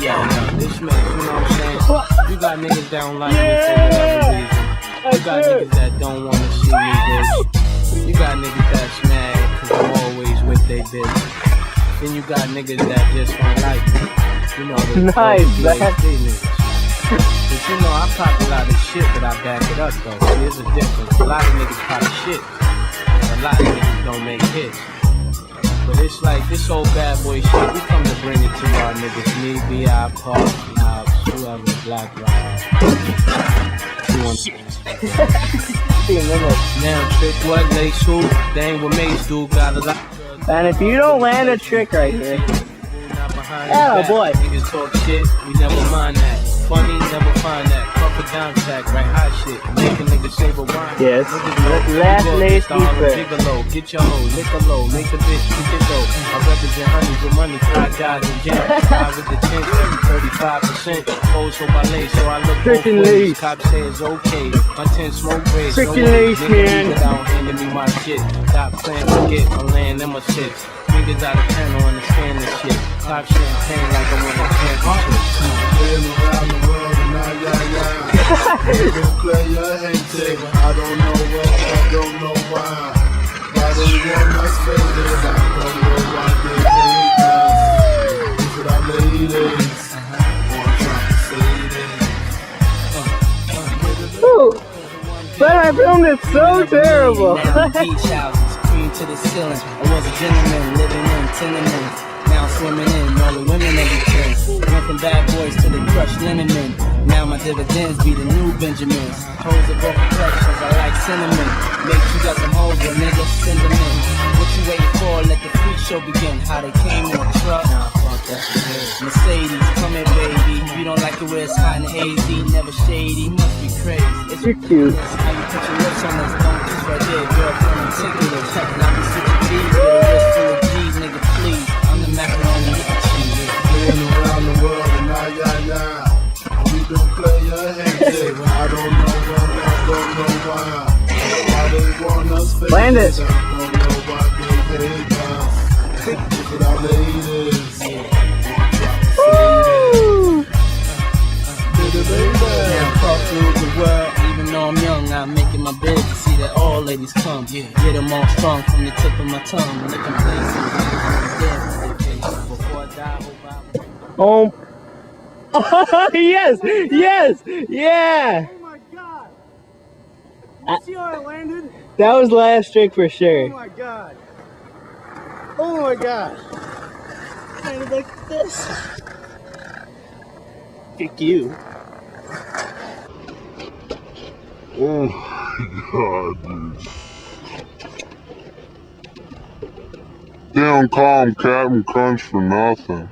Yeah, this man, you know what I'm saying? You got niggas that don't like me for whatever reason. You got niggas that don't want to see me, bitch. You got niggas that's mad because I'm always with they bitch. Then you got niggas that just don't like me. You know, Nice, man. niggas. But you know, I pop a lot of shit, but I back it up though. See, there's a difference. A lot of niggas pop shit, and a lot of niggas don't make hits. But it's like this old bad boy shit, we come to bring it to y'all niggas. Me, B.I., Park, Knobs, whoever, Black Rob. Now, trick what, lace who? They ain't what Mace do, got a lot. And if you don't land a trick right here. Oh boy. Niggas talk shit, we never mind that. Funny, never find that. Cup of down sack, right? Hot shit. Make a nigga save a wine. Yes. Last lace deeper. Gigolo, get your hoe, lick a low, make a bitch, keep it low. I represent honeys with money, fly guys and jam. I with the 10, 35%. Hold so my lace, so I look both ways. Cops say it's okay. My 10 smoke braids. Freaking lace, man. Without handing me my shit. Got plans to get my land and my six. Niggas out of 10 don't understand this shit. Pop champagne like I win a championship. Playing around the world and you don't play your hate. I don't know what, I don't know why. Why they want us faded? I don't know why they hate us. Look at our ladies. Or trying to say this. Ooh. But I filmed it so terrible. Beach houses, cream to the ceiling. I was a gentleman living in tenements. Now swimming in all the women every chance. Went from bad boys to the crushed linen men. Now my dividends be the new Benjamins. Hoes of all complexions, I like cinnamon. Make you got some hoes, but nigga, send them in. What you waiting for? Let the freak show begin. How they came in a truck. Mercedes, come here, baby. You don't like the way it's hot and hazy. Never shady, must be crazy. It's You're cute. how you put your lips on this don't kiss right there, girlfriend. I'm taking it. And I be switching G's with a wrist full of G's, nigga, please. I'm the macaroni with the cheese. Playing around the world and we don't play your hate. I don't know what, I don't know why. Why they want us faded? Land it. I don't know why they hate us. Look at our ladies. Woo! Now fuck through the world, even though I'm young, I'm making my bed to see that all ladies come. Get them all strong from the tip of my tongue. Licking places, before I die, hope Oh, yes, yes, yeah. Oh my god! You see how I landed? That was last trick for sure. Oh my god! Oh my god! Landed like this. Pick you. Oh my god, dude. They don't call him Captain Crunch for nothing.